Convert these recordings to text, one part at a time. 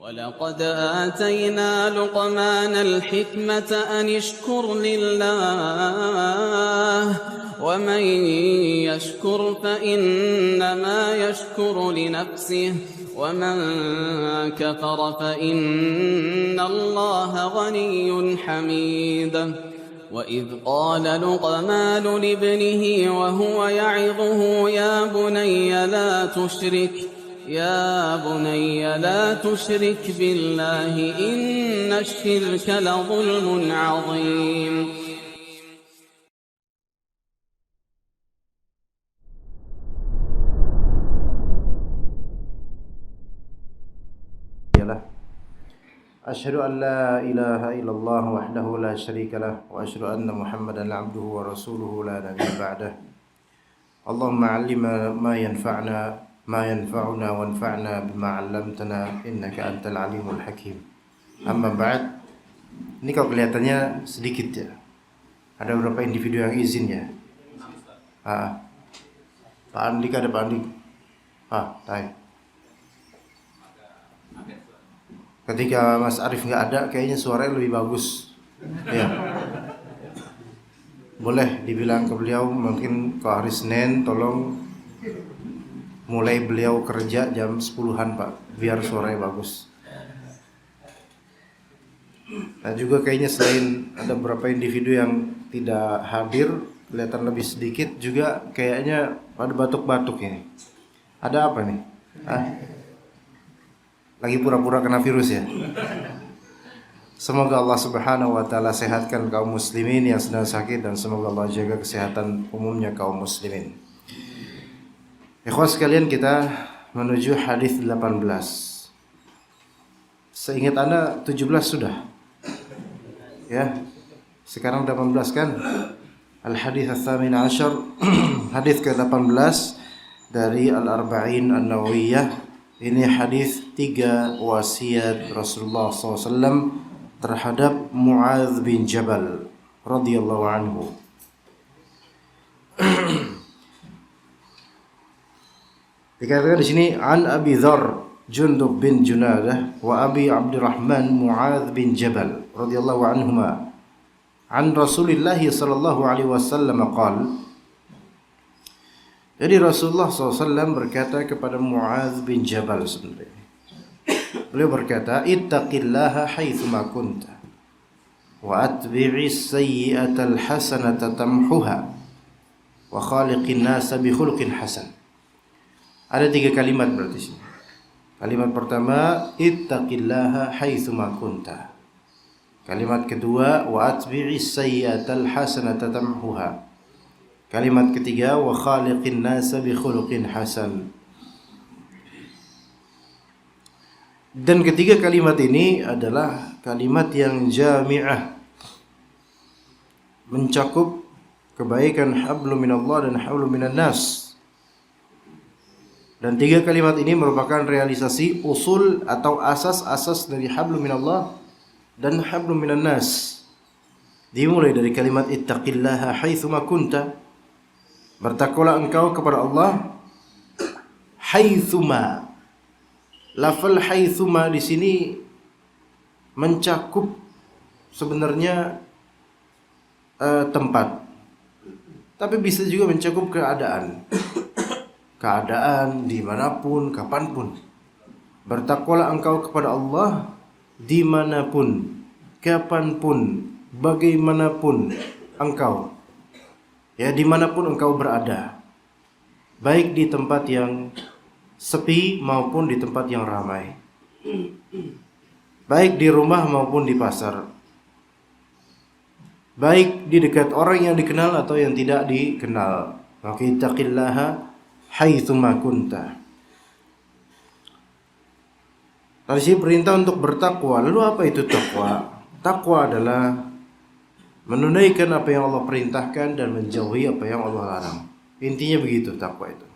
ولقد آتينا لقمان الحكمة أن اشكر لله ومن يشكر فإنما يشكر لنفسه ومن كفر فإن الله غني حميد وإذ قال لقمان لابنه وهو يعظه يا بني لا تشرك بالله إن الشرك لظلم عظيم. أشهد أن لا إله إلا الله وحده لا شريك له وأشهد أن محمدا عبده ورسوله لا نبي بعده. اللهم علمنا ما ينفعنا وانفعنا بما علمتنا إنك أنت العليم الحكيم. Amma ba'd. Ini kalau kelihatannya sedikit ya. Ada beberapa individu yang izin ya. Pak Andik ada Pak Andik. Ketika Mas Arif nggak ada, kayaknya suaranya lebih bagus. Ya. Boleh dibilang ke beliau mungkin kalau hari Senin tolong mulai beliau kerja jam 10-an Pak, biar suaranya bagus. Nah juga kayaknya selain ada beberapa individu yang tidak hadir, kelihatan lebih sedikit, juga kayaknya ada batuk-batuk ini. Ada apa nih? Lagi pura-pura kena virus ya. Semoga Allah Subhanahu wa taala sehatkan kaum muslimin yang sedang sakit dan semoga Allah jaga kesehatan umumnya kaum muslimin. Ikhwas sekalian, kita menuju hadis 18. Seingat Anda 17 sudah. Ya. Sekarang 18 kan? Al-hadits ats-tsamin asyar, hadis ke-18 dari Al-Arba'in An-Nawawiyah. Ini hadis 3 wasiat Rasulullah SAW terhadap Mu'adz bin Jabal radhiyallahu anhu. Dikatakan di sini an Abi Dzar Jundub bin Junadah wa Abi Abdurrahman Mu'adz bin Jabal radhiyallahu anhuma an Rasulillah sallallahu alaihi wasallam qala. Jadi Rasulullah SAW berkata kepada Mu'adz bin Jabal sebenarnya. Beliau berkata, ittaqillaha haitsuma kunta wa atbi'is sayyi'atal hasanata tamhuha wa khaliqin nasa bi khuluqin hasan. Ada 3 kalimat berarti sini. Kalimat pertama, ittaqillaha haitsuma kunta. Kalimat kedua, wa atbi'is sayyi'atal hasanata tamhuha. Kalimat ketiga, wa khaliqin nasa bi khuluqin hasan. Dan ketiga kalimat ini adalah kalimat yang jami'ah, mencakup kebaikan hablum minallah dan hablum minan nas. Dan 3 kalimat ini merupakan realisasi usul atau asas-asas dari hablum minallah dan hablum minan nas. Dimulai dari kalimat ittaqillaha haitsuma kunta, bertakwalah engkau kepada Allah haitsuma. Lafal haitsuma di sini mencakup sebenarnya tempat, tapi bisa juga mencakup keadaan. Keadaan dimanapun, kapanpun. Bertakwalah engkau kepada Allah dimanapun, kapanpun, bagaimanapun engkau. Ya, dimanapun engkau berada, baik di tempat yang sepi maupun di tempat yang ramai, baik di rumah maupun di pasar, baik di dekat orang yang dikenal atau yang tidak dikenal. Maka ittaqillaha haitsuma kunta. Tadi sih perintah untuk bertakwa. Lalu apa itu takwa? Takwa adalah menunaikan apa yang Allah perintahkan dan menjauhi apa yang Allah larang. Intinya begitu takwa itu.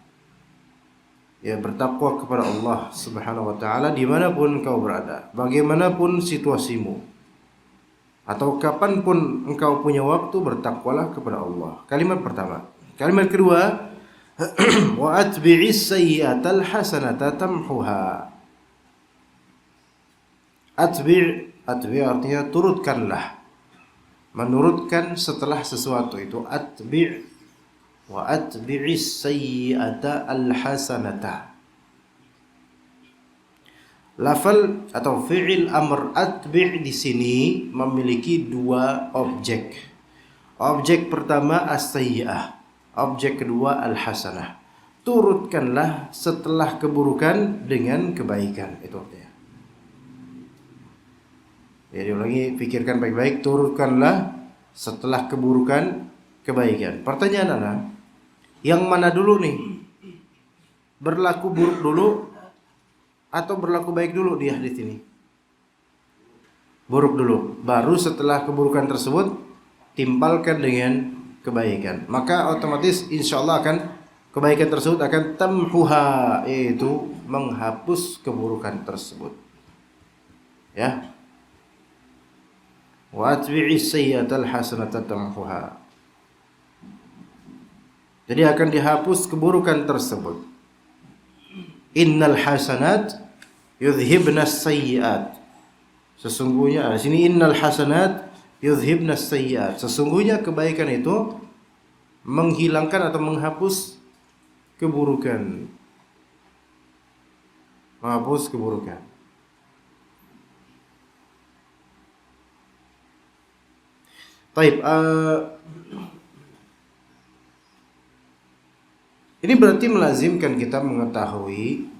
Ya, bertakwa kepada Allah Subhanahu wa taala dimanapun engkau berada, bagaimanapun situasimu, atau kapanpun engkau punya waktu, bertakwalah kepada Allah. Kalimat pertama. Kalimat kedua, wa atbi'is sayyi'atal hasanata tamhuha. Atbi' artinya turutkanlah. Menurutkan setelah sesuatu itu atbi'. Wa atbi'is sayyi'ata al-hasanata. Lafal atau fi'il amr atbi' di sini memiliki dua objek. Objek pertama as-sayyi'ah, objek kedua al-hasanah. Turutkanlah setelah keburukan dengan kebaikan, itu artinya. Ya, diulangi, pikirkan baik-baik, turutkanlah setelah keburukan kebaikan. Pertanyaan adalah, yang mana dulu nih? Berlaku buruk dulu atau berlaku baik dulu di hadis ini? Buruk dulu, baru setelah keburukan tersebut timpalkan dengan kebaikan. Maka otomatis insyaallah akan kebaikan tersebut akan tamhuha, yaitu menghapus keburukan tersebut. Ya. Wa atbi'is sayyi'atal hasanata tamhuha. Jadi akan dihapus keburukan tersebut. Innal hasanat yudhibnas sayyi'at. Sesungguhnya di sini innal hasanat yudhibnas sayyi'at. Sesungguhnya kebaikan itu menghilangkan atau menghapus keburukan. Menghapus keburukan. Baik, ini berarti melazimkan kita mengetahui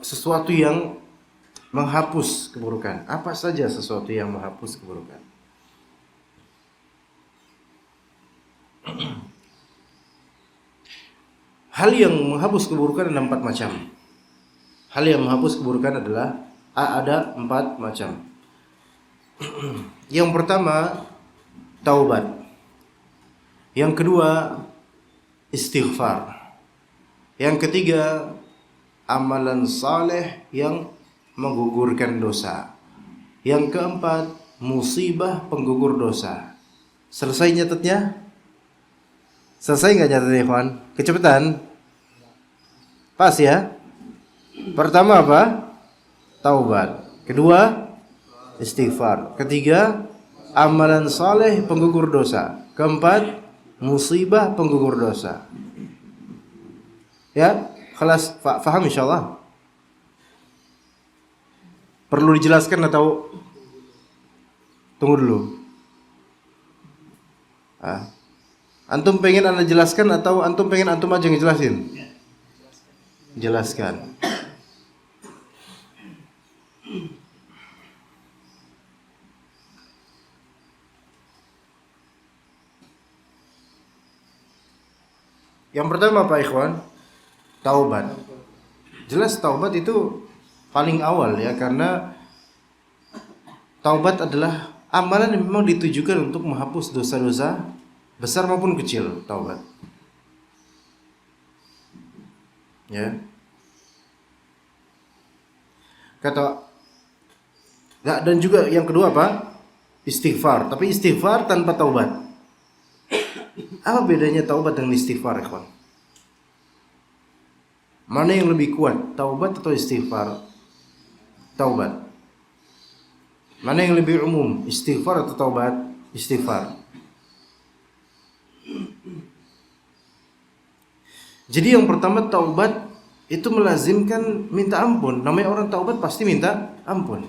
sesuatu yang menghapus keburukan. Apa saja sesuatu yang menghapus keburukan? Hal yang menghapus keburukan ada 4 macam. Hal yang menghapus keburukan adalah ada 4 macam. Yang pertama, taubat. Yang kedua, istighfar. Yang ketiga, amalan saleh yang menggugurkan dosa. Yang keempat, musibah penggugur dosa. Selesai nyatetnya? Selesai nggak nyatetnya, ikhwan? Kecepatan? Pas ya? Pertama apa? Taubat. Kedua, istighfar. Ketiga, amalan saleh penggugur dosa. Keempat, musibah penggugur dosa. Ya, kelas faham insyaallah. Perlu dijelaskan atau tunggu dulu? Antum pengen Anda jelaskan atau antum pengen antum aja ngejelasin? Jelaskan. Yang pertama Pak Ikhwan, taubat. Jelas taubat itu paling awal ya, karena taubat adalah amalan yang memang ditujukan untuk menghapus dosa-dosa besar maupun kecil. Taubat. Ya. Dan juga yang kedua apa? Istighfar. Tapi istighfar tanpa taubat. Apa bedanya taubat dengan istighfar, ikhwan? Mana yang lebih kuat, taubat atau istighfar? Taubat. Mana yang lebih umum, istighfar atau taubat? Istighfar. Jadi yang pertama, taubat itu melazimkan minta ampun. Namanya orang taubat pasti minta ampun.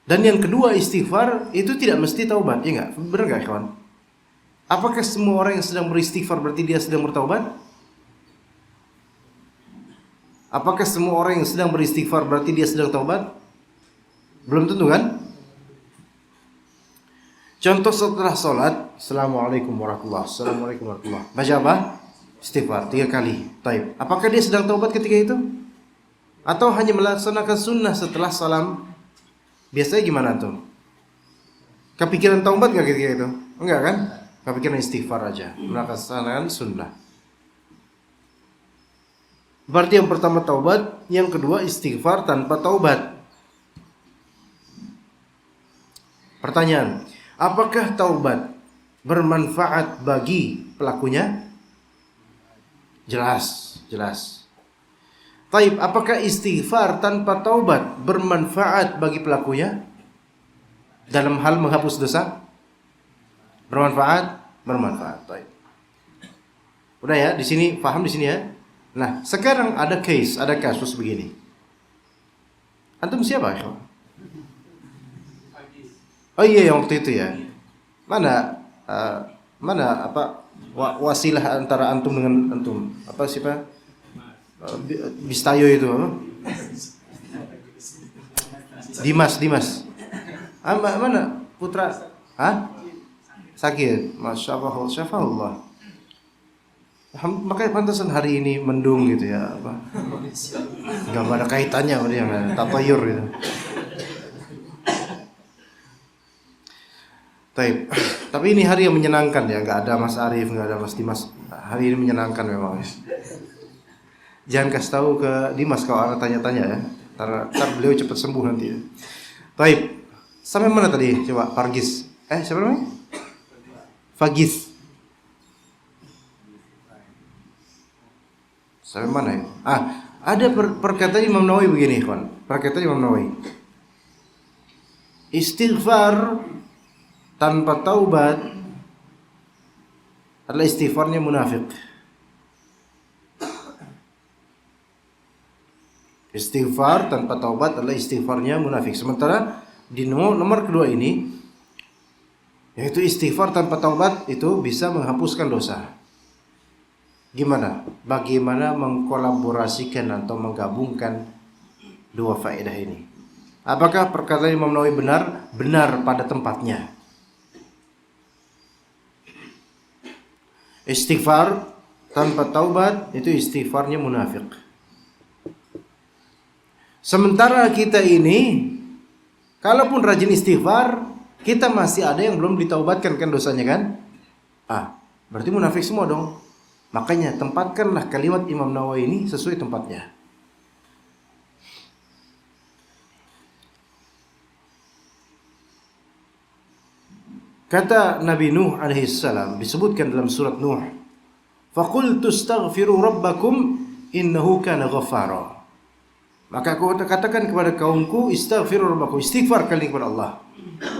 Dan yang kedua, istighfar itu tidak mesti taubat, ya enggak? Benar enggak, ikhwan? Apakah semua orang yang sedang beristighfar berarti dia sedang bertaubat? Apakah semua orang yang sedang beristighfar berarti dia sedang taubat? Belum tentu kan? Contoh setelah sholat, Assalamualaikum warahmatullahi wabarakatuh. Assalamualaikum warahmatullahi wabarakatuh. Baca apa? Istighfar 3 kali. Taib. Apakah dia sedang taubat ketika itu? Atau hanya melaksanakan sunnah setelah salam? Biasanya gimana tuh? Kepikiran taubat gak ketika itu? Enggak kan? Kepikiran istighfar aja, melaksanakan sunnah. Berarti yang pertama taubat, yang kedua istighfar tanpa taubat. Pertanyaan, apakah taubat bermanfaat bagi pelakunya? Jelas. Taib, apakah istighfar tanpa taubat bermanfaat bagi pelakunya dalam hal menghapus dosa? Bermanfaat? Bermanfaat. Taib. Udah ya, di sini paham di sini ya. Nah, sekarang ada kasus begini. Antum siapa? Oh iya, yang waktu itu ya. Mana wasilah antara antum dengan antum? Apa sih Pak? Bistayo itu apa? Dimas. Mana putra? Hah? Sakit. Masya Allah. Makanya pantasan hari ini mendung gitu ya, apa? Gak ada kaitannya sama dia, tatayur gitu. Tapi ini hari yang menyenangkan ya, nggak ada Mas Arif, nggak ada Mas Dimas. Hari ini menyenangkan memang. Jangan kasih tahu ke Dimas kalau ada tanya-tanya ya. Ntar beliau cepat sembuh nanti ya. Taib. Sampai mana tadi? Coba Fargis. Siapa namanya? Fagis. Sampai mana ya? Ada perkataan Imam Nawawi begini, kawan. Perkataan Imam Nawawi. Istighfar tanpa taubat adalah istighfarnya munafik. Istighfar tanpa taubat adalah istighfarnya munafik. Sementara di nomor kedua ini, yaitu istighfar tanpa taubat itu bisa menghapuskan dosa. Gimana? Bagaimana mengkolaborasikan atau menggabungkan dua faedah ini? Apakah perkataan Imam Nawawi benar? Benar pada tempatnya. Istighfar tanpa taubat itu istighfarnya munafik. Sementara kita ini, kalaupun rajin istighfar, kita masih ada yang belum ditaubatkan kan dosanya kan? Berarti munafik semua dong. Makanya tempatkanlah kalimat Imam Nawawi ini sesuai tempatnya. Kata Nabi Nuh alaihissalam disebutkan dalam surat Nuh, "Faqultu astaghfiru rabbakum innahu kana ghaffara." Maka aku katakan kepada kaumku, istaghfiru rabbakum, istighfar kalian kepada Allah.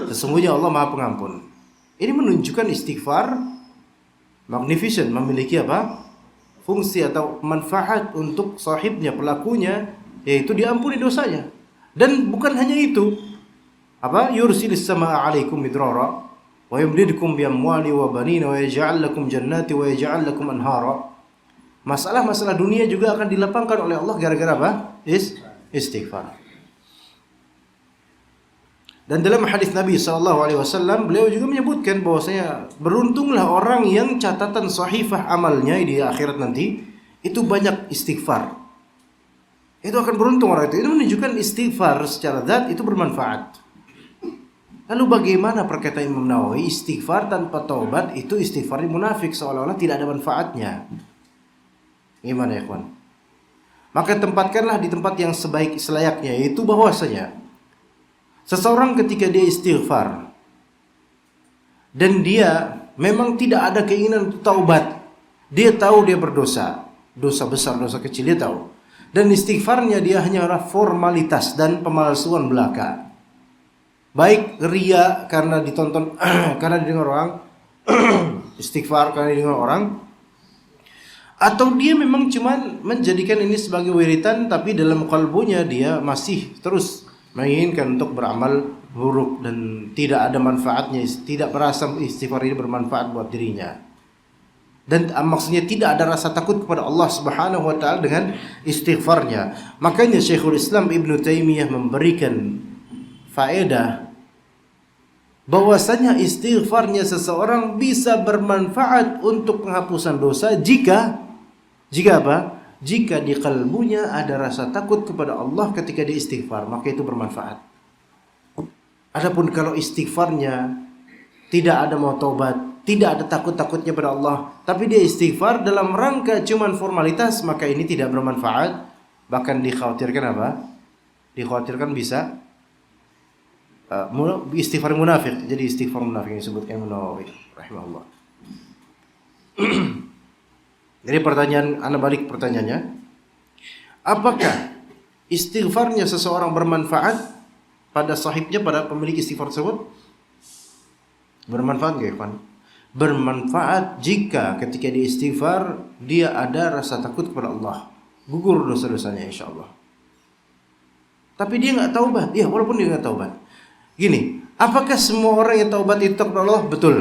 Sesungguhnya Allah Maha Pengampun. Ini menunjukkan istighfar magnificent, memiliki apa? Fungsi atau manfaat untuk sahibnya, pelakunya, yaitu diampuni dosanya. Dan bukan hanya itu. Yursilis samaa 'alaikum midrara wa yumdidukum bi amwali wa banina wa yaj'al lakum jannati wa yaj'al lakum anhara. Masalah-masalah dunia juga akan dilapangkan oleh Allah gara-gara apa? Istighfar. Dan dalam hadis Nabi SAW, beliau juga menyebutkan bahwasanya beruntunglah orang yang catatan sahifah amalnya di akhirat nanti itu banyak istighfar. Itu akan beruntung orang itu. Itu menunjukkan istighfar secara zat itu bermanfaat. Lalu bagaimana perkataan Imam Nawawi, istighfar tanpa taubat itu istighfarnya munafik, seolah-olah tidak ada manfaatnya. Gimana ya kawan? Maka tempatkanlah di tempat yang selayaknya, yaitu bahwasanya seseorang ketika dia istighfar dan dia memang tidak ada keinginan untuk taubat, dia tahu dia berdosa, dosa besar, dosa kecil dia tahu, dan istighfarnya dia hanyalah formalitas dan pemalsuan belaka. Baik ria karena ditonton karena didengar orang, istighfar karena didengar orang, atau dia memang cuman menjadikan ini sebagai wiritan, tapi dalam kalbunya dia masih terus menginginkan untuk beramal buruk dan tidak ada manfaatnya, tidak merasa istighfar ini bermanfaat buat dirinya. Dan maksudnya tidak ada rasa takut kepada Allah Subhanahu wa taala dengan istighfarnya. Makanya Syekhul Islam Ibnu Taimiyah memberikan faedah bahwasanya istighfarnya seseorang bisa bermanfaat untuk penghapusan dosa jika apa? Jika di kalbunya ada rasa takut kepada Allah ketika dia istighfar, maka itu bermanfaat. Adapun kalau istighfarnya tidak ada mau taubat, tidak ada takut-takutnya pada Allah, tapi dia istighfar dalam rangka cuman formalitas, maka ini tidak bermanfaat. Bahkan dikhawatirkan apa? Dikhawatirkan bisa istighfar munafik. Jadi istighfar munafik yang disebutkan Imam Nawawi rahimahullah. Jadi pertanyaan, anda balik pertanyaannya, Apakah istighfarnya seseorang bermanfaat pada sahibnya, pada pemilik istighfar tersebut? Bermanfaat nggak, Ikhwan? Bermanfaat jika ketika dia istighfar dia ada rasa takut kepada Allah, gugur dosa-dosanya insya Allah. Tapi dia nggak taubat, ya walaupun dia nggak taubat. Gini, apakah semua orang yang taubat itu takut kepada Allah? Betul.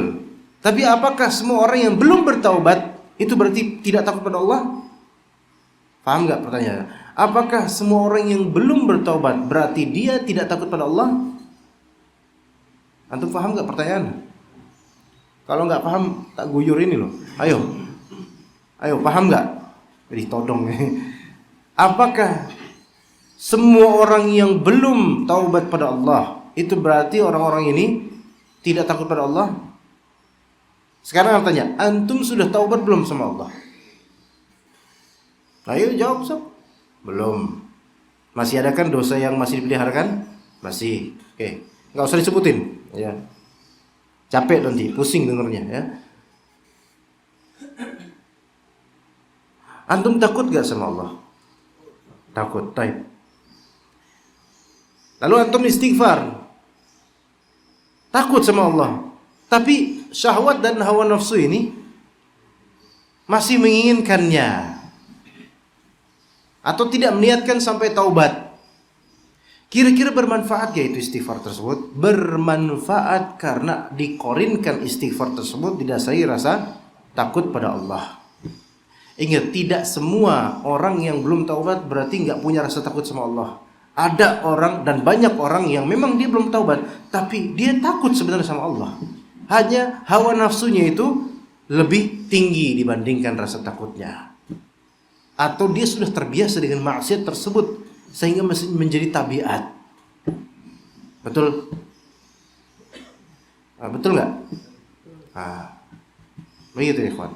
Tapi apakah semua orang yang belum bertaubat itu berarti tidak takut kepada Allah? Paham nggak pertanyaannya? Apakah semua orang yang belum bertaubat berarti dia tidak takut pada Allah? Antum paham nggak pertanyaan? Kalau nggak paham tak guyur ini loh. Ayo paham nggak? Jadi todong. Apakah semua orang yang belum taubat pada Allah itu berarti orang-orang ini tidak takut pada Allah? Sekarang aku tanya, antum sudah taubat belum sama Allah? Ayo jawab sob. Belum. Masih ada kan dosa yang masih dipeliharakan? Masih. Oke. Nggak usah disebutin. Ya. Capek nanti, pusing dengernya ya. Antum takut gak sama Allah? Takut, taib. Lalu antum istighfar. Takut sama Allah. Tapi syahwat dan hawa nafsu ini masih menginginkannya. Atau tidak meniatkan sampai taubat. Kira-kira bermanfaat gak itu istighfar tersebut? Bermanfaat karena dikorinkan istighfar tersebut didasari rasa takut pada Allah. Ingat, tidak semua orang yang belum taubat berarti gak punya rasa takut sama Allah. Ada orang dan banyak orang yang memang dia belum taubat, tapi dia takut sebenarnya sama Allah. Hanya hawa nafsunya itu lebih tinggi dibandingkan rasa takutnya. Atau dia sudah terbiasa dengan maksiat tersebut sehingga menjadi tabiat. Betul? Betul nggak? Begitu ya, ikhwan.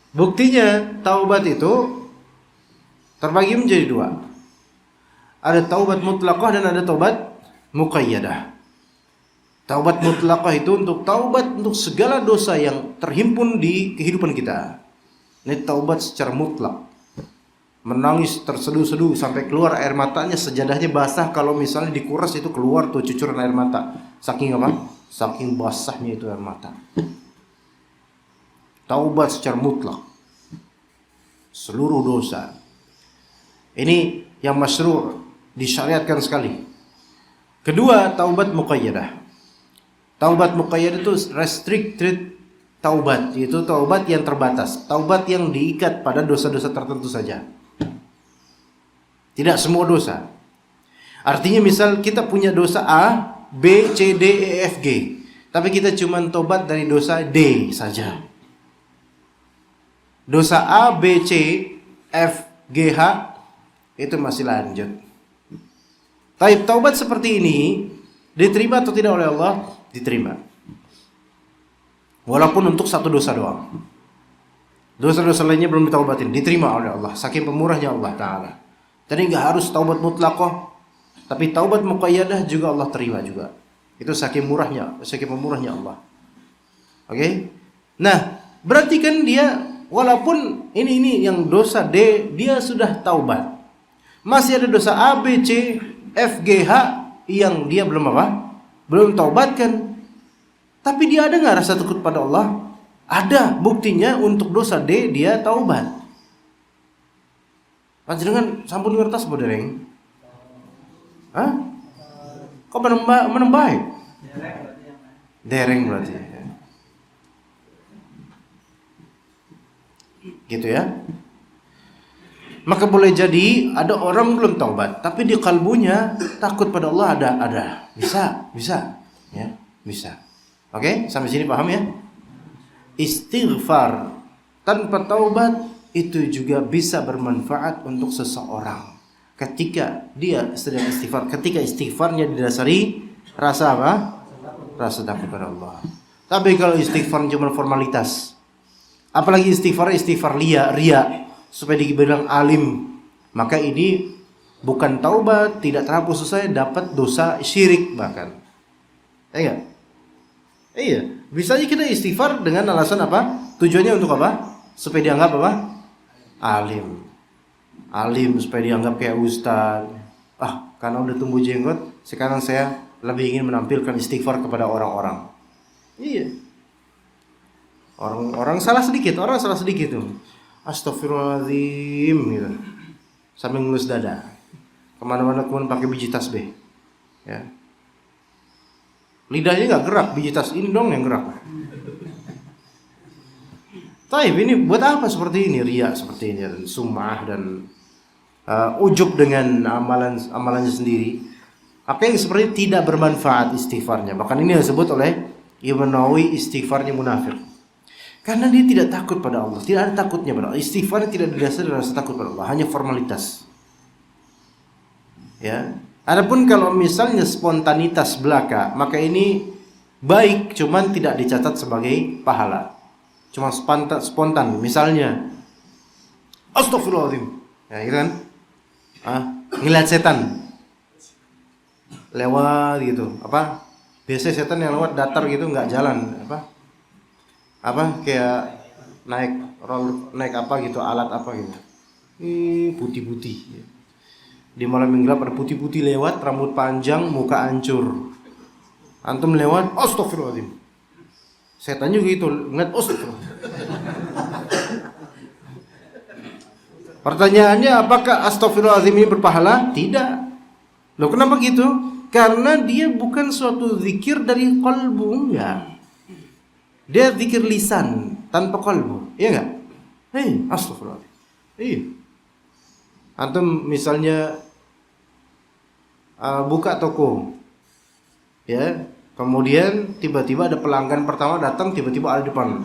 Buktinya taubat itu terbagi menjadi dua. Ada taubat mutlaqah dan ada taubat muqayyadah. Taubat mutlaqah itu untuk taubat untuk segala dosa yang terhimpun di kehidupan kita. Ini taubat secara mutlak. Menangis terseduh-seduh sampai keluar air matanya, sejadahnya basah, kalau misalnya dikuras itu keluar tuh cucuran air mata. Saking apa? Saking basahnya itu air mata. Taubat secara mutlak. Seluruh dosa. Ini yang masyru', disyariatkan sekali. Kedua, taubat muqayyadah. Taubat muqayyadah itu restricted taubat, yaitu taubat yang terbatas, taubat yang diikat pada dosa-dosa tertentu saja. Tidak semua dosa. Artinya misal kita punya dosa A, B, C, D, E, F, G, tapi kita cuma tobat dari dosa D saja. Dosa A, B, C, F, G, H itu masih lanjut. Tapi taubat seperti ini diterima atau tidak oleh Allah? Diterima. Walaupun untuk satu dosa doang. Dosa-dosa lainnya belum ditaubatin, diterima oleh Allah. Saking pemurahnya Allah Ta'ala. Jadi nggak harus taubat mutlaqah, tapi taubat muqayyadah juga Allah terima juga. Itu saking murahnya, saking pemurahnya Allah. Oke? Nah, berarti kan dia walaupun ini yang dosa D dia sudah taubat, masih ada dosa A, B, C, F, G, H yang dia belum apa? Belum taubatkan. Tapi dia ada nggak rasa takut pada Allah? Ada. Buktinya untuk dosa D dia taubat. Panjenengan sampun ngertos bodereng? Hah? Kok menembah? Dereng berarti. Gitu ya. Maka boleh jadi ada orang belum taubat, tapi di kalbunya takut pada Allah ada. Bisa. Ya, bisa. Oke, sampai sini paham ya? Istighfar tanpa taubat itu juga bisa bermanfaat untuk seseorang ketika dia sedang istighfar, ketika istighfarnya didasari rasa apa? Rasa takut pada Allah. Tapi kalau istighfar cuma formalitas, apalagi istighfar ria supaya dibilang alim, maka ini bukan taubat, tidak terhapus selesai, dapat dosa syirik bahkan. Enggak? Iya, bisa aja kita istighfar dengan alasan apa? Tujuannya untuk apa? Supaya dianggap apa? Alim. alim supaya dianggap kayak ustaz. Karena udah tumbuh jenggot, sekarang saya lebih ingin menampilkan istighfar kepada orang-orang. Iya. Orang salah sedikit tuh. Astagfirullahaladzim gitu. Sambil ngelus dada. Kemana-mana kemudian pakai biji tasbih. Ya. Lidahnya nggak gerak, biji tas ini dong yang gerak. Taib, ini buat apa seperti ini? Riya seperti ini, dan sum'ah dan ujub dengan amalannya sendiri. Apa yang seperti tidak bermanfaat istighfarnya. Bahkan ini disebut oleh Ibnu Nawawi istighfarnya munafik. Karena dia tidak takut pada Allah, tidak ada takutnya pada Allah. Istighfarnya tidak didasari dari rasa takut pada Allah, hanya formalitas. Ya. Adapun kalau misalnya spontanitas belaka, maka ini baik, cuman tidak dicatat sebagai pahala. Cuma spontan. Misalnya, astagfirullahaladzim, ya gitu kan? Ngeliat setan lewat gitu, biasanya setan yang lewat datar gitu, nggak jalan, kayak naik apa gitu, alat apa gitu, putih-putih. Di malam yang gelap ada putih-putih lewat, rambut panjang, muka hancur. Antum lewat, astagfirullahaladzim. Setan juga gitu, ngeliat astagfirullahaladzim. Pertanyaannya, apakah astagfirullahaladzim ini berpahala? Tidak. Loh, kenapa gitu? Karena dia bukan suatu zikir dari qalbu, enggak. Dia zikir lisan tanpa qalbu, iya enggak? Astagfirullahaladzim. Iya. Antum misalnya buka toko, ya, kemudian tiba-tiba ada pelanggan pertama datang, tiba-tiba ada di depan,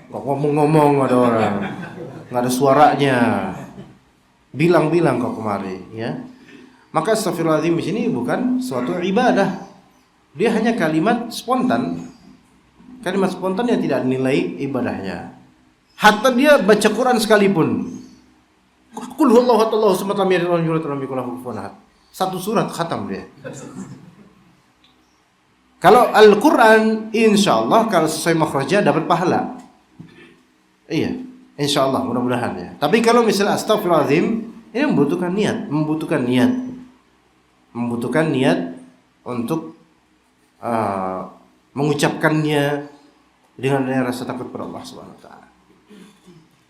nggak ngomong-ngomong, ada orang, nggak ada suaranya, bilang-bilang kok kemari, ya. Maka astagfirullahaladzim di sini bukan suatu ibadah, dia hanya kalimat spontan yang tidak dinilai ibadahnya. Hatta dia baca Quran sekalipun, Qul huwallahu ahad Allahu samad lam yalid walam yulad walam yakul lahu kufuwan ahad. Satu surat khatam dia. Kalau Al-Quran, insyaallah kalau sesuai makhrajnya dapat pahala. Iya, insyaallah, mudah-mudahan ya. Tapi kalau misalnya astagfirullahaladzim, ini membutuhkan niat untuk mengucapkannya dengan rasa takut pada Allah Subhanahu wa taala.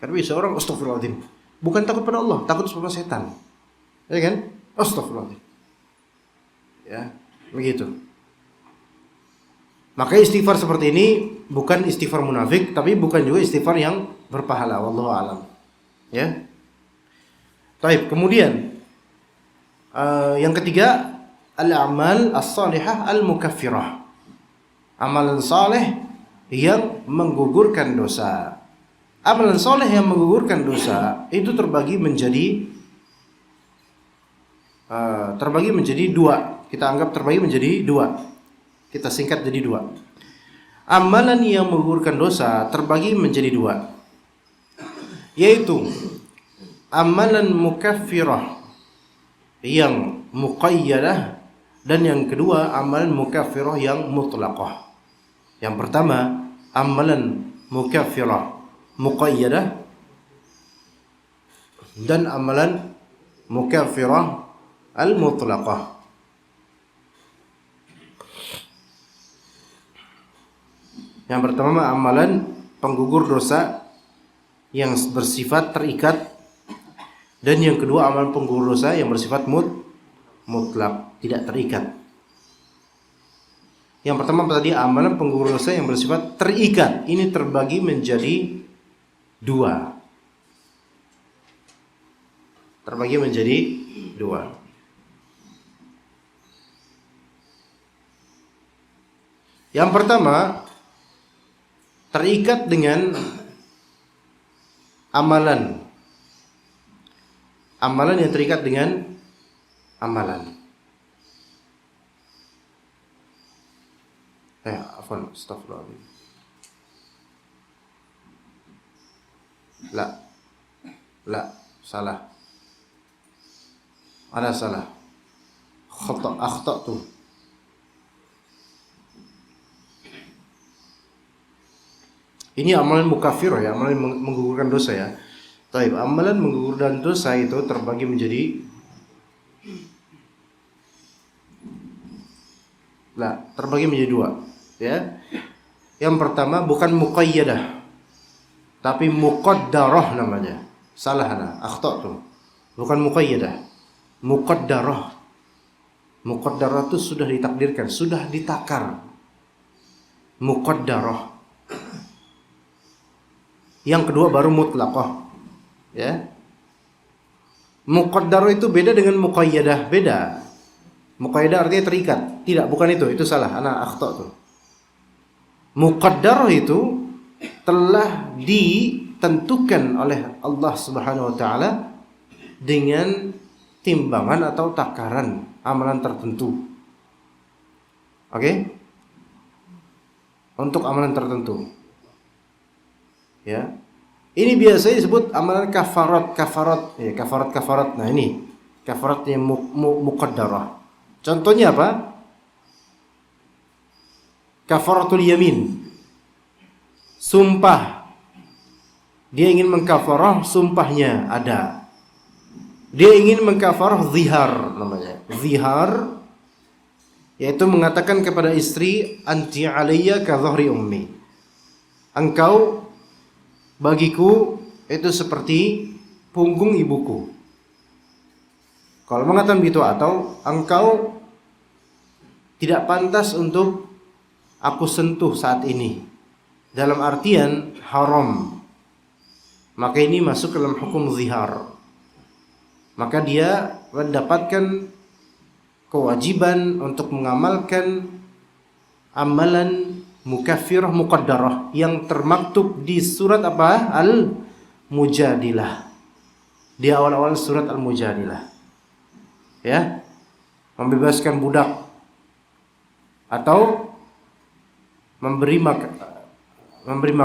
Karena bisa orang astagfirullahaladzim, bukan takut pada Allah, takut sama setan. Ya kan? Astagfirullahaladzim. Ya, begitu. Maka istighfar seperti ini bukan istighfar munafik, tapi bukan juga istighfar yang berpahala, wallahu alam. Ya. Baik, kemudian yang ketiga, al-a'mal as-salihah al-mukaffirah. Amalan saleh yang menggugurkan dosa. Amalan soleh yang menggugurkan dosa itu terbagi menjadi dua. Kita anggap terbagi menjadi dua. Kita singkat jadi dua. Amalan yang menggugurkan dosa terbagi menjadi dua, yaitu amalan mukaffirah yang muqayyadah, dan yang kedua amalan mukaffirah yang mutlaqah. Yang pertama amalan mukaffirah muqayyadah, dan amalan mukaffirah al-mutlaqah. Yang pertama amalan penggugur dosa yang bersifat terikat, dan yang kedua amalan penggugur dosa yang bersifat mutlak, tidak terikat. Yang pertama tadi amalan penggugur dosa yang bersifat terikat, ini terbagi menjadi dua. Yang pertama terikat dengan amalan yang terikat dengan amalan. Astagfirullahaladzim. La, salah. Ada salah. Akhta'tu. Ini amalan mukaffir ya, amalan menggugurkan dosa ya. Taib, amalan menggugurkan dosa itu terbagi menjadi dua, ya. Yang pertama bukan muqayyadah, tapi muqaddarah namanya. Salah ana, akhtatu. Bukan muqayyadah, muqaddarah. Muqaddarah itu sudah ditakdirkan, sudah ditakar. Muqaddarah. Yang kedua baru mutlaqah. Ya. Muqaddarah itu beda dengan muqayyadah, beda. Muqayyadah artinya terikat. Tidak, bukan itu salah. Ana akhtatu. Muqaddarah itu telah ditentukan oleh Allah Subhanahu wa taala dengan timbangan atau takaran amalan tertentu. Oke? Untuk amalan tertentu. Ya. Ini biasanya disebut amalan kafarat. Ya, kafarat. Nah, ini kafarat yang muqaddarah. Contohnya apa? Kafaratul yamin. Sumpah. Dia ingin mengkafarah, sumpahnya ada. Dia ingin mengkafarah zihar namanya. Zihar yaitu mengatakan kepada istri, anti alayya ka dhahri ummi. Engkau bagiku itu seperti punggung ibuku. Kalau mengatakan begitu, atau engkau tidak pantas untuk aku sentuh saat ini, dalam artian haram, maka ini masuk dalam hukum zihar. Maka dia mendapatkan kewajiban untuk mengamalkan amalan mukaffirah muqaddarah yang termaktub di surat apa? Al-Mujadilah. Di awal-awal surat Al-Mujadilah. Ya. Membebaskan budak atau memberi makan 60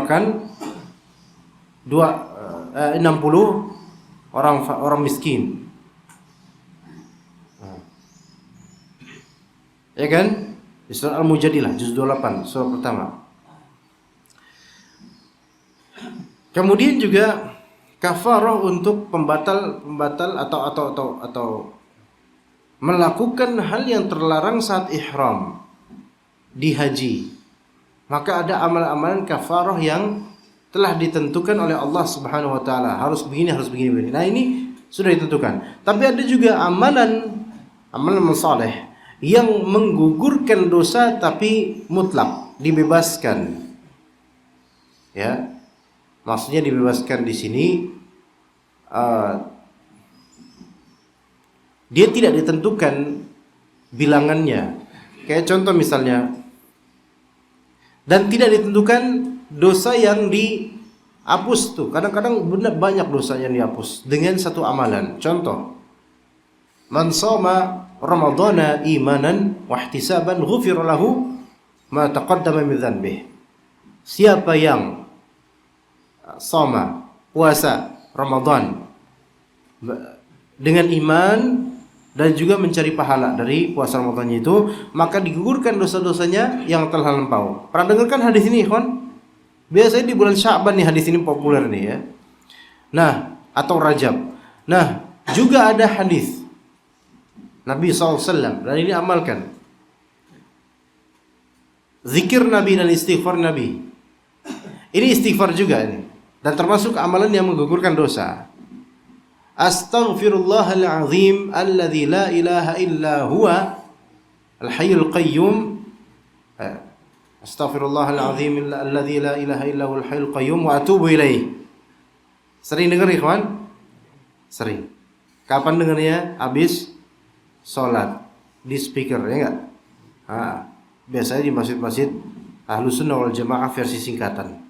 orang miskin. Ya kan? Di surah Al-Mujadilah juz 28 surah pertama. Kemudian juga kafarah untuk pembatal atau melakukan hal yang terlarang saat ihram di haji. Maka ada amalan-amalan kafarah yang telah ditentukan oleh Allah Subhanahu wa taala, harus begini. Nah, ini sudah ditentukan. Tapi ada juga amalan saleh yang menggugurkan dosa tapi mutlak, dibebaskan. Ya. Maksudnya dibebaskan di sini dia tidak ditentukan bilangannya. Kayak contoh misalnya, dan tidak ditentukan dosa yang dihapus tuh. Kadang-kadang benar banyak dosa yang dihapus dengan satu amalan. Contoh, man shoma ramadhana imanan wa ihtisaban ghufira lahu ma taqaddama min dhanbih. Siapa yang shoma, puasa Ramadan dengan iman dan juga mencari pahala dari puasa Ramadannya itu, maka digugurkan dosa-dosanya yang telah lampau. Pernah dengarkan hadis ini, ikhwan? Biasanya di bulan Sya'ban nih hadis ini populer nih ya. Nah, atau Rajab. Nah, juga ada hadis Nabi SAW, dan ini amalkan. Zikir Nabi dan istighfar Nabi. Ini istighfar juga ini. Dan termasuk amalan yang menggugurkan dosa. Astaghfirullahal azim alladzi la ilaha illa huwa al-hayyul qayyum. Astaghfirullahal azim alladzi la ilaha illa huwal hayyul qayyum wa atubu ilaih. Sering dengar ikhwan? Sering. Kapan dengarnya? Habis salat di speaker, ya enggak? Biasanya di masjid-masjid Ahlus Sunnah wal Jamaah versi singkatan.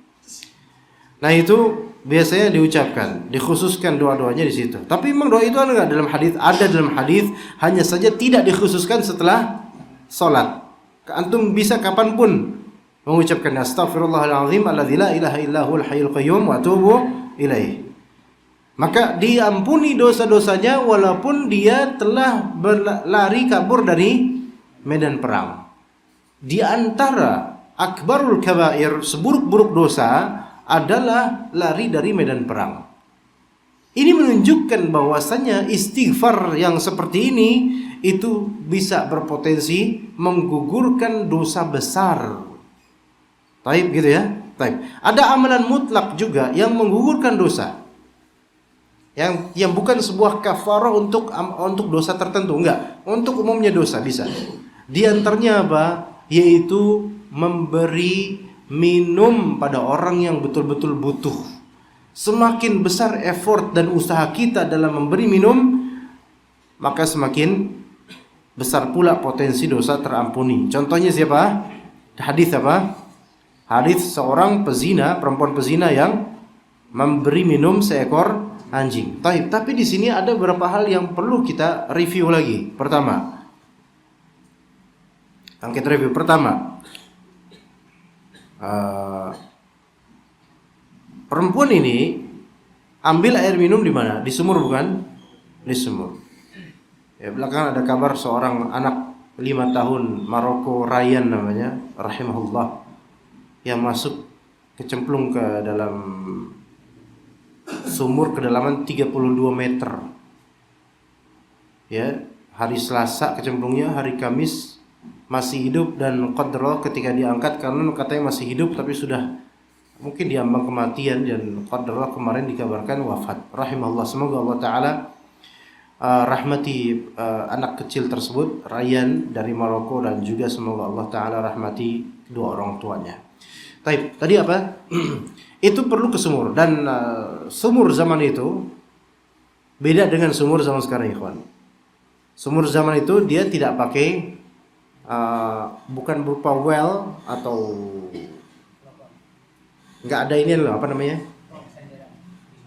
Nah, itu biasanya diucapkan, dikhususkan doa-doanya di situ. Tapi memang doa itu ada enggak dalam hadis? Ada dalam hadis, hanya saja tidak dikhususkan setelah salat. Antum bisa kapanpun mengucapkan astaghfirullahalazim alladzi la ilaha illa huwal hayyul qayyum wa atubu ilaih. Maka diampuni dosa-dosanya walaupun dia telah berlari kabur dari medan perang. Di antara akbarul kabair, seburuk-buruk dosa adalah lari dari medan perang. Ini menunjukkan bahwasanya istighfar yang seperti ini itu bisa berpotensi menggugurkan dosa besar. Taib gitu ya. Taib. Ada amalan mutlak juga yang menggugurkan dosa. Yang bukan sebuah kafarah untuk dosa tertentu, enggak. Untuk umumnya dosa bisa. Di antaranya apa? Yaitu memberi minum pada orang yang betul-betul butuh. Semakin besar effort dan usaha kita dalam memberi minum, maka semakin besar pula potensi dosa terampuni. Contohnya siapa? Hadis apa? Hadis seorang pezina, perempuan pezina yang memberi minum seekor anjing. Tapi di sini ada beberapa hal yang perlu kita review lagi. Pertama, perempuan ini ambil air minum di mana? Di sumur bukan? Di sumur. Ya, belakangan ada kabar seorang anak 5 tahun Maroko, Ryan namanya, rahimahullah, yang masuk kecemplung ke dalam sumur kedalaman 32 meter. Ya, hari Selasa kecemplungnya, hari Kamis masih hidup, dan qadarullah ketika diangkat, karena katanya masih hidup tapi sudah mungkin diambang kematian, dan qadarullah kemarin dikabarkan wafat. Rahimahullah, semoga Allah Ta'ala rahmati anak kecil tersebut, Ryan dari Maroko, dan juga semoga Allah Ta'ala rahmati kedua orang tuanya. Tadi apa? Itu perlu ke sumur, dan sumur zaman itu beda dengan sumur zaman sekarang, ikhwan. Sumur zaman itu dia tidak pakai bukan berupa well atau nggak ada ini loh, apa namanya?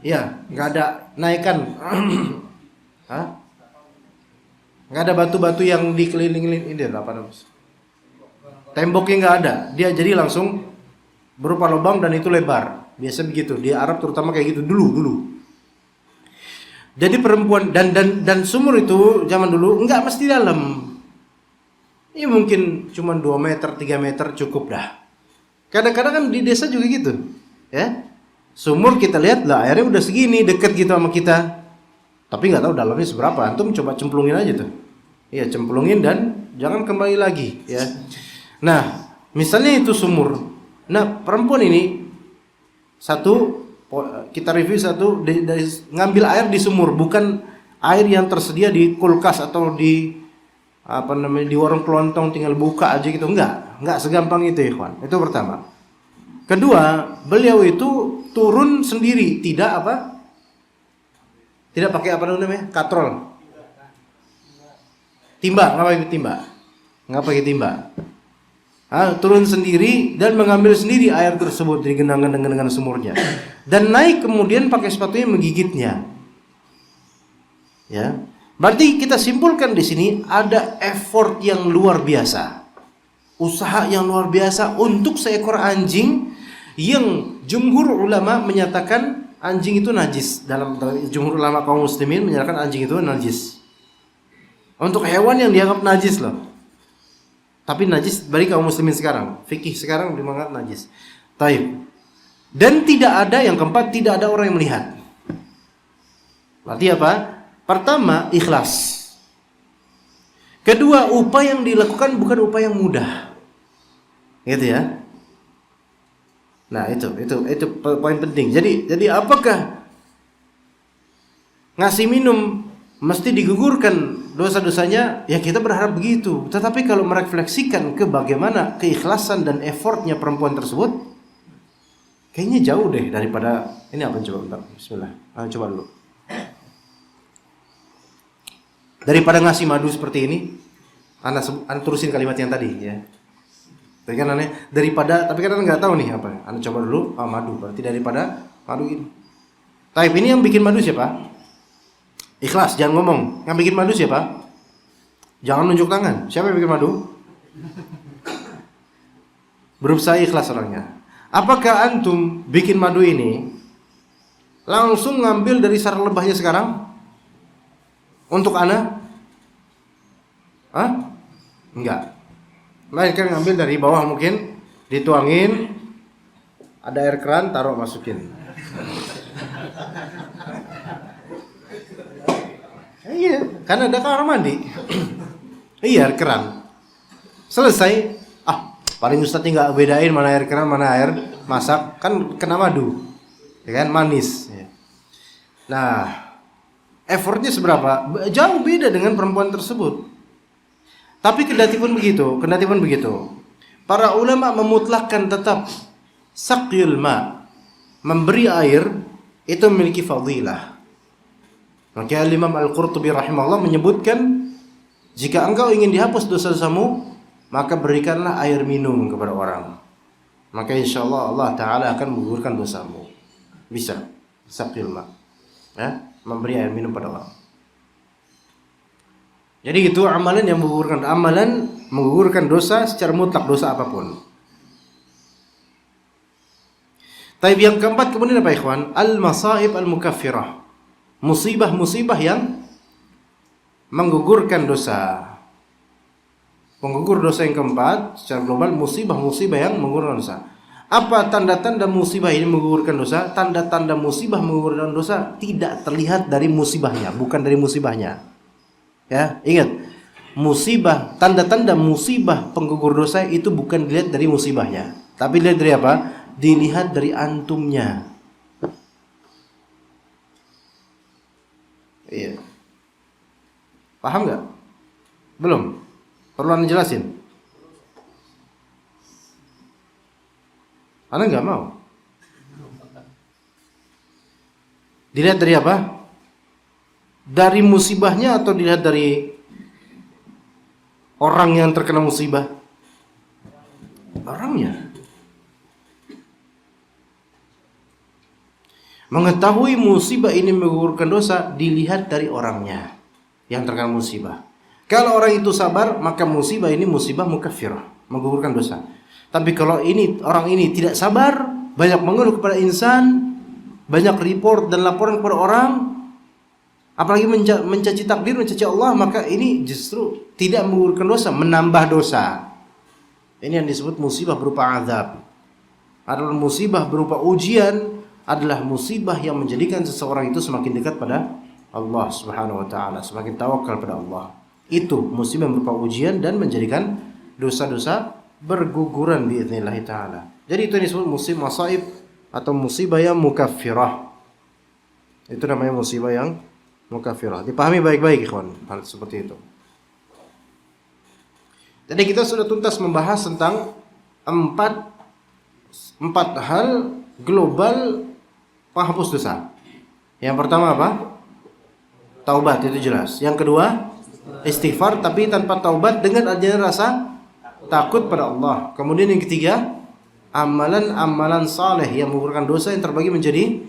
Ya, nggak ada naikan. Nggak ada batu-batu yang dikelilingin ini apa namanya? Temboknya nggak ada. Dia jadi langsung berupa lubang dan itu lebar. Biasa begitu. Di Arab terutama kayak gitu dulu. Jadi perempuan dan sumur itu zaman dulu nggak mesti dalam. Ini mungkin cuma 2 meter, 3 meter cukup dah. Kadang-kadang kan di desa juga gitu, ya. Sumur kita lihat lah airnya udah segini, deket gitu sama kita. Tapi nggak tahu dalamnya seberapa. Antum coba cemplungin aja tuh. Iya, cemplungin dan jangan kembali lagi, ya. Nah, misalnya itu sumur. Nah, perempuan ini kita review dari ngambil air di sumur, bukan air yang tersedia di kulkas atau di warung kelontong tinggal buka aja gitu. Enggak segampang itu, ikhwan. Itu pertama. Kedua, beliau itu turun sendiri, tidak pakai katrol. Timba, nggak pakai timba. Turun sendiri dan mengambil sendiri air tersebut dari genangan sumurnya, dan naik kemudian pakai sepatunya menggigitnya. Ya, berarti kita simpulkan di sini ada effort yang luar biasa, usaha yang luar biasa untuk seekor anjing yang jumhur ulama menyatakan anjing itu najis. Dalam jumhur ulama kaum muslimin menyatakan anjing itu najis. Untuk hewan yang dianggap najis loh. Tapi najis bagi kaum muslimin sekarang. Fikih sekarang dianggap najis. Taib. Dan tidak ada, yang keempat, tidak ada orang yang melihat. Berarti apa? Pertama, ikhlas. Kedua, upaya yang dilakukan bukan upaya yang mudah. Gitu ya. Nah, itu poin penting. Jadi apakah ngasih minum mesti digugurkan dosa-dosanya? Ya, kita berharap begitu. Tetapi kalau merefleksikan ke bagaimana keikhlasan dan effortnya perempuan tersebut, kayaknya jauh deh daripada ini. Apa, coba bentar. Bismillah. Coba dulu. Daripada ngasih madu seperti ini, Anda turusin kalimat yang tadi ya. Tapi kan aneh, tapi kan Anda nggak tahu nih apa. Anda coba dulu, madu. Berarti daripada madu ini. Tapi ini yang bikin madu siapa? Ikhlas, jangan ngomong. Yang bikin madu siapa? Jangan nunjuk tangan. Siapa yang bikin madu? Berusaha ikhlas orangnya. Apakah antum bikin madu ini langsung ngambil dari sarang lebahnya sekarang untuk Ana? Enggak. Melainkan ngambil dari bawah, mungkin dituangin, ada air keran, taruh masukin. Kan ada kamar mandi. Iya, air keran. Selesai. Paling Ustaz nggak bedain mana air keran, mana air masak. Kan kena madu. Ya kan, manis. Nah, effortnya seberapa? Jauh beda dengan perempuan tersebut. Tapi kendati pun begitu. Para ulama memutlakkan tetap saqyul ma, memberi air itu memiliki fadilah. Maka Imam Al-Qurtubi rahimahullah menyebutkan, jika engkau ingin dihapus dosa-dosamu, maka berikanlah air minum kepada orang. Maka insyaallah Allah Ta'ala akan menggugurkan dosamu. Bisa, saqyul ma, ya, memberi air minum pada orang. Jadi itu amalan yang menggugurkan dosa secara mutlak, dosa apapun. Tapi yang keempat kemudian apa ikhwan? Al-masaib al-mukaffirah. Musibah-musibah yang menggugurkan dosa. Penggugur dosa yang keempat secara global, musibah-musibah yang menggugurkan dosa. Apa tanda-tanda musibah ini menggugurkan dosa? Tanda-tanda musibah menggugurkan dosa tidak terlihat dari musibahnya, bukan dari musibahnya. Ya, ingat, musibah, tanda-tanda musibah penggugur dosa itu bukan dilihat dari musibahnya, tapi dilihat dari apa? Dilihat dari antumnya. Iya. Paham nggak? Belum? Perlu Anda jelasin? Anda nggak mau? Dilihat dari apa? Dari musibahnya atau dilihat dari orang yang terkena musibah? Orangnya. Mengetahui musibah ini menggugurkan dosa dilihat dari orangnya yang terkena musibah. Kalau orang itu sabar, maka musibah ini musibah mukaffirah, menggugurkan dosa. Tapi kalau orang ini tidak sabar, banyak mengeluh kepada insan, banyak report dan laporan kepada orang, apalagi mencaci takdir, mencaci Allah, maka ini justru tidak menggugurkan dosa, menambah dosa. Ini yang disebut musibah berupa azab. Adalah musibah berupa ujian, adalah musibah yang menjadikan seseorang itu semakin dekat pada Allah Subhanahu wa taala, semakin tawakal pada Allah. Itu musibah berupa ujian dan menjadikan dosa-dosa berguguran biidznillah taala. Jadi itu disebut musibah masaib atau musibah yang mukaffirah. Itu namanya musibah yang mukaffirah. Dipahami baik-baik ikhwan, hal seperti itu. Jadi kita sudah tuntas membahas tentang empat hal global penghapus dosa. Yang pertama apa? Taubat, itu jelas. Yang kedua, istighfar tapi tanpa taubat dengan adanya rasa takut pada Allah. Kemudian yang ketiga, amalan-amalan saleh yang menggugurkan dosa yang terbagi menjadi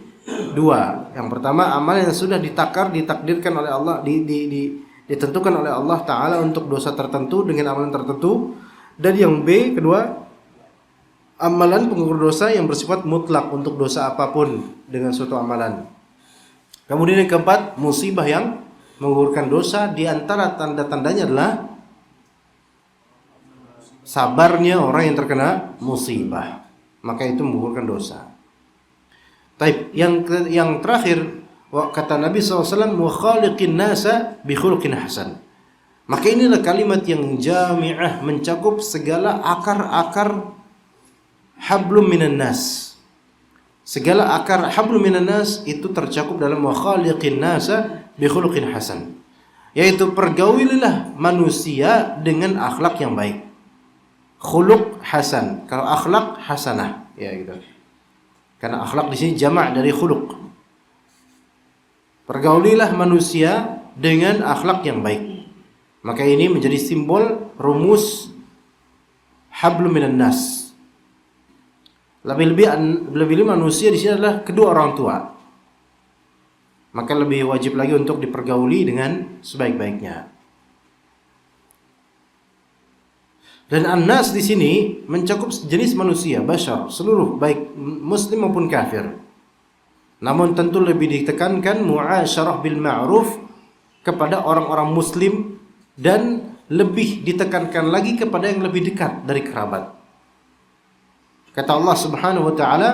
dua. Yang pertama, amalan yang sudah ditakdirkan oleh Allah, ditentukan oleh Allah Ta'ala untuk dosa tertentu dengan amalan tertentu. Dan yang B, kedua, amalan penggugur dosa yang bersifat mutlak untuk dosa apapun dengan suatu amalan. Kemudian yang keempat, musibah yang menggugurkan dosa, di antara tanda-tandanya adalah sabarnya orang yang terkena musibah, maka itu menggugurkan dosa. Taib, yang terakhir, kata Nabi SAW, wa khaliqin nasa bi khuluqin hasan. Maka inilah kalimat yang jami'ah, mencakup segala akar-akar hablum minan nas. Segala akar hablum minan nas itu tercakup dalam wa khaliqin nasa bi khuluqin hasan, yaitu pergaulilah manusia dengan akhlak yang baik. Khuluq hasan, kalau akhlak hasanah, ya gitu. Karena akhlak di sini jamak dari khuluq. Pergaulilah manusia dengan akhlak yang baik. Maka ini menjadi simbol rumus hablum minan nas. Lebih-lebih manusia di sini adalah kedua orang tua. Maka lebih wajib lagi untuk dipergauli dengan sebaik-baiknya. Dan an-nas di sini mencakup jenis manusia, bashar, seluruh, baik muslim maupun kafir. Namun tentu lebih ditekankan mu'asyarah bil ma'ruf kepada orang-orang muslim, dan lebih ditekankan lagi kepada yang lebih dekat dari kerabat. Kata Allah Subhanahu wa taala,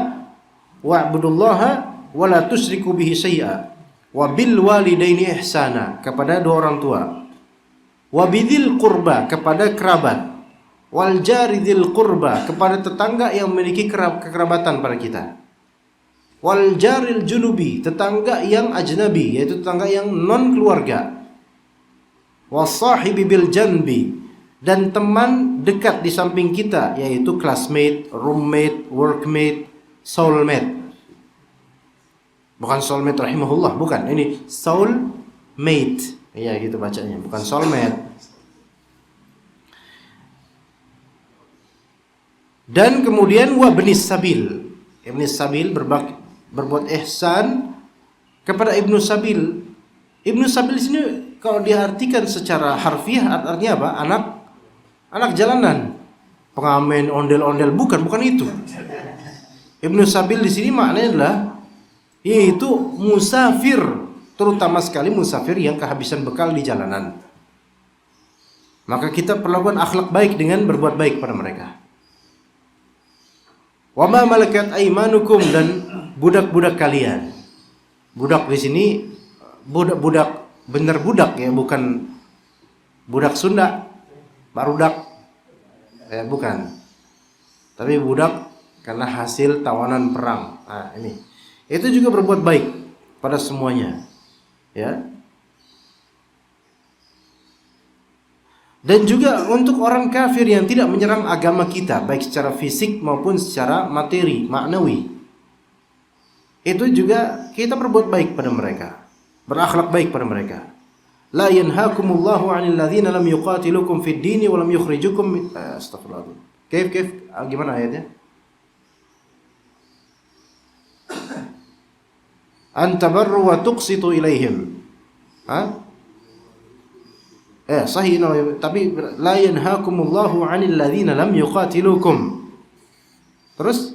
wa'budullaha wa la tusyriku bihi syai'a. wa bil walidaini ihsana, kepada dua orang tua, wa bidzil qurba, kepada kerabat, wal jari dzil qurba, kepada tetangga yang memiliki kekerabatan pada kita, wal jaril junubi, tetangga yang ajnabi, yaitu tetangga yang non keluarga, wasahibi bil janbi, dan teman dekat di samping kita, yaitu classmate, roommate, workmate, soulmate. Bukan soulmate rahimahullah, bukan. Ini soulmate. Iya gitu bacanya, bukan soulmate. Dan kemudian wa ibnis sabil. Ibnis sabil berbuat ihsan kepada ibnu sabil. Ibnu sabil sini kalau diartikan secara harfiah artinya apa? Anak jalanan, pengamen, ondel-ondel, bukan itu. Ibnu sabil di sini maknanya adalah yaitu musafir, terutama sekali musafir yang kehabisan bekal di jalanan. Maka kita perlakukan akhlak baik dengan berbuat baik pada mereka. Wa ma malakat aymanukum, dan budak-budak kalian. Budak di sini budak bener budak ya, bukan budak Sunda, barudak. Bukan. Tapi budak karena hasil tawanan perang. Nah, ini. Itu juga berbuat baik pada semuanya, ya. Dan juga untuk orang kafir yang tidak menyerang agama kita, baik secara fisik maupun secara materi, maknawi, itu juga kita berbuat baik pada mereka, berakhlak baik pada mereka. La yanhaakumullahu 'anil ladzina lam yuqatilukum fid dini wa lam yukhrijukum astagfirullah. Gimana ayatnya? Antabarru wa tuqsitu ilaihim. Sahih, tapi la yanhaakumullahu 'anil ladzina lam yuqatilukum. Terus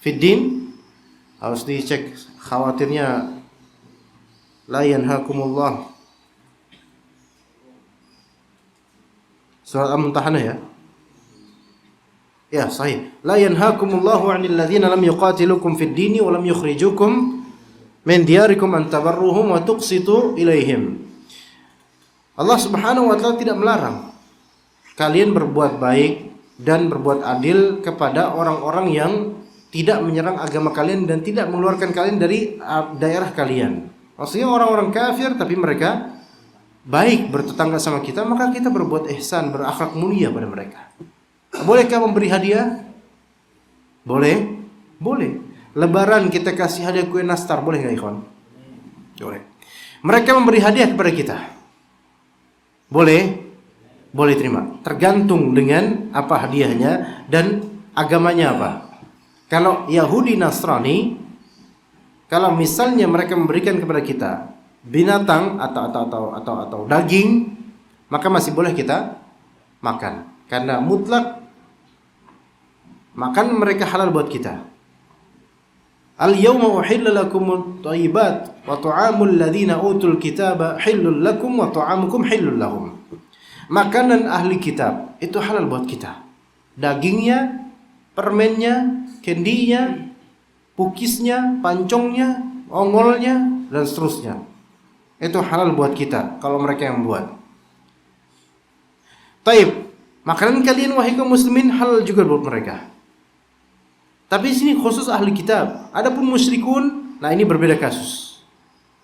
Fiddin harus dicek, khawatirnya la yanhaakumullah. Surat Al-Mumtahanah ya. Ya, sahih. La yanhaakumullahu 'anil ladzina lam yuqatilukum fid dini wa lam yukhrijukum min diyarikum an tabarruhum wa tuqsitu ilaihim. Allah Subhanahu wa taala tidak melarang kalian berbuat baik dan berbuat adil kepada orang-orang yang tidak menyerang agama kalian dan tidak mengeluarkan kalian dari daerah kalian. Maksudnya orang-orang kafir tapi mereka baik bertetangga sama kita, maka kita berbuat ihsan, berakhlak mulia pada mereka. Bolehkah memberi hadiah? Boleh? Boleh. Lebaran kita kasih hadiah kue nastar, boleh nggak ikhwan? Boleh. Mereka memberi hadiah kepada kita, boleh? Boleh terima. Tergantung dengan apa hadiahnya dan agamanya apa. Kalau Yahudi Nasrani, kalau misalnya mereka memberikan kepada kita binatang atau daging, maka masih boleh kita makan, karena mutlak makan mereka halal buat kita. Al-yawma uhilla lakumut thayyibat wa ta'amul ladzina utul kitaba hillul lakum wa ta'amukum hillul lahum. Makanan ahli kitab itu halal buat kita. Dagingnya, permennya, kendinya, pukisnya, pancongnya, ongolnya, dan seterusnya. Itu halal buat kita kalau mereka yang buat. Taib, makanan kalian wahai kaum muslimin halal juga buat mereka. Tapi di sini khusus ahli kitab. Adapun musyrikun, nah ini berbeda kasus.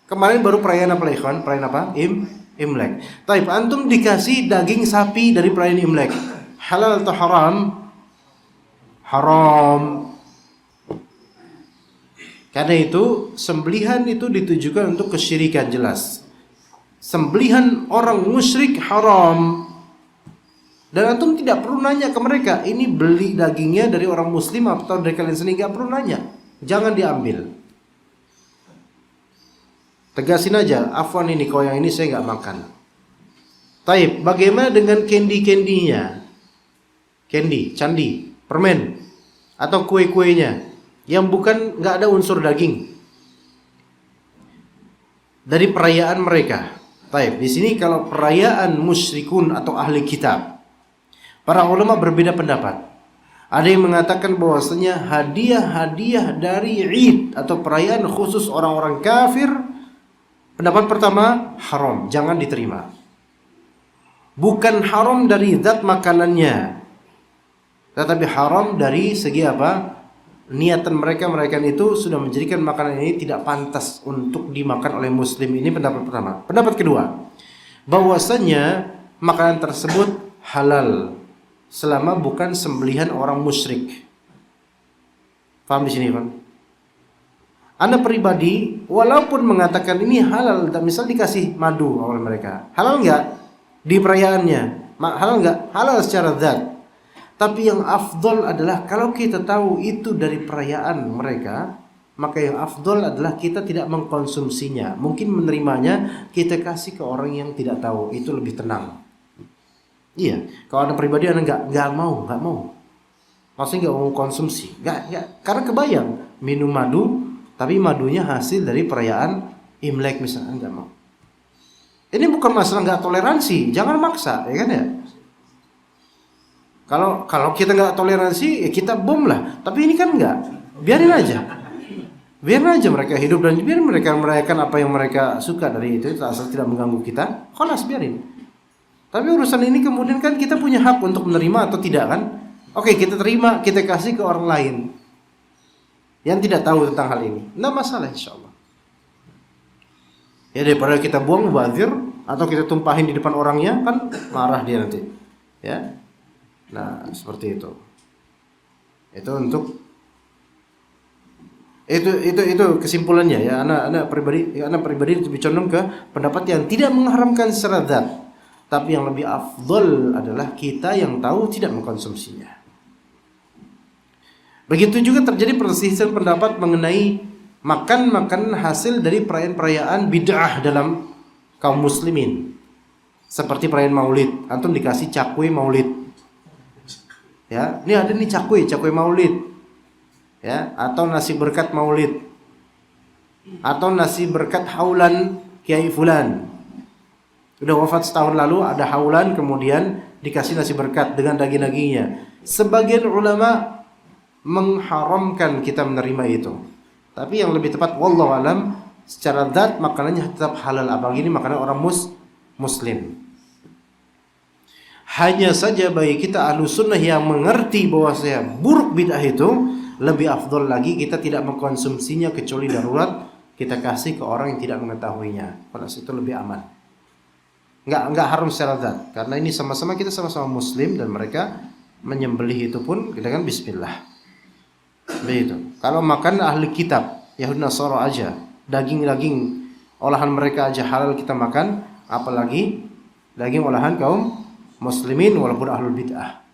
Kemarin baru perayaan apa ikhwan? Perayaan apa? Imlek. Taib, antum dikasih daging sapi dari perayaan Imlek. Halal atau haram? Haram. Karena itu sembelihan itu ditujukan untuk kesyirikan jelas. Sembelihan orang musyrik haram. Dan antum tidak perlu nanya ke mereka, ini beli dagingnya dari orang muslim atau dari kalian sendiri, gak perlu nanya. Jangan diambil. Tegasin aja, afwan ini kalau yang ini saya gak makan. Taib, bagaimana dengan candy-candinya? Candy, candi, permen, atau kue-kuenya yang bukan gak ada unsur daging dari perayaan mereka. Taib, di sini kalau perayaan musyrikun atau ahli kitab, para ulama berbeda pendapat. Ada yang mengatakan bahwasanya hadiah-hadiah dari Id atau perayaan khusus orang-orang kafir, pendapat pertama haram, jangan diterima. Bukan haram dari zat makanannya, tetapi haram dari segi apa? Niatan mereka itu sudah menjadikan makanan ini tidak pantas untuk dimakan oleh muslim. Ini pendapat pertama. Pendapat kedua, bahwasanya makanan tersebut halal selama bukan sembelihan orang musyrik. Paham di sini, kan? Anda pribadi walaupun mengatakan ini halal, misal dikasih madu oleh mereka, halal enggak di perayaannya? Halal enggak? Halal secara zat. Tapi yang afdol adalah kalau kita tahu itu dari perayaan mereka, maka yang afdol adalah kita tidak mengkonsumsinya. Mungkin menerimanya kita kasih ke orang yang tidak tahu, itu lebih tenang. Iya, kalau Anda pribadi Anda nggak mau, maksudnya nggak mau konsumsi, nggak, karena kebayang minum madu, tapi madunya hasil dari perayaan Imlek misalnya, nggak mau. Ini bukan masalah nggak toleransi, jangan maksa, ya kan ya? Kalau kita nggak toleransi, ya kita bom lah. Tapi ini kan nggak, biarin aja mereka hidup dan biarin mereka merayakan apa yang mereka suka dari itu, asal tidak mengganggu kita. Khalas, biarin. Tapi urusan ini kemudian kan kita punya hak untuk menerima atau tidak, kan? Oke, kita terima, kita kasih ke orang lain yang tidak tahu tentang hal ini. Nggak masalah, insyaallah. Ya, daripada kita buang mubazir atau kita tumpahin di depan orangnya, kan marah dia nanti. Ya. Nah, seperti itu. Itu untuk itu kesimpulannya ya. Anak pribadi lebih condong ke pendapat yang tidak mengharamkan secara zat. Tapi yang lebih afdol adalah kita yang tahu tidak mengkonsumsinya. Begitu juga terjadi perselisihan pendapat mengenai makan hasil dari perayaan bid'ah dalam kaum muslimin. Seperti perayaan Maulid, antum dikasih cakwe Maulid. Ya, ini ada nih cakwe Maulid. Ya, atau nasi berkat Maulid. Atau nasi berkat haulan Kiai fulan. Udah wafat setahun lalu, ada haulan, kemudian dikasih nasi berkat dengan daging-dagingnya. Sebagian ulama mengharamkan kita menerima itu. Tapi yang lebih tepat, wallahu alam, secara zat makanannya tetap halal. Apalagi ini makanan orang muslim. Hanya saja bagi kita ahlus sunnah yang mengerti bahwasanya buruk bid'ah itu, lebih afdol lagi kita tidak mengkonsumsinya kecuali darurat, kita kasih ke orang yang tidak mengetahuinya. Kalau itu lebih aman. Enggak haram secara zat, karena ini sama-sama kita sama-sama muslim dan mereka menyembelih itu pun kita kan bismillah. Begitu. Kalau makan ahli kitab, Yahudi Nasara aja, daging olahan mereka aja halal kita makan, apalagi daging olahan kaum muslimin walaupun ahlul bid'ah.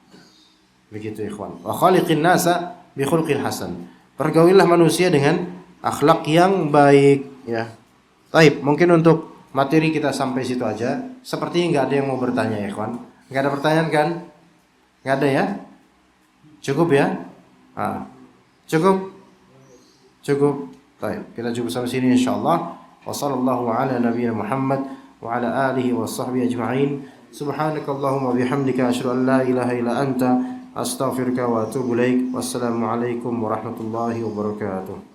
Begitu ikhwan. Wa khaliqin nasa bi khuluqin hasan. Pergaulilah manusia dengan akhlak yang baik, ya. Baik, mungkin untuk materi kita sampai situ aja. Sepertinya nggak ada yang mau bertanya ya, ikhwan. Nggak ada pertanyaan kan? Nggak ada ya? Cukup ya? Cukup. Baik, kita cukup sampai sini insyaallah. Wassallallahu ala nabiyina Muhammad wa ala alihi wa sahbihi ajma'in. Subhanakallahumma bihamdika asyhadu an la ilaha illa anta astaghfiruka wa atubu ilaik. Wassalamu alaikum warahmatullahi wabarakatuh.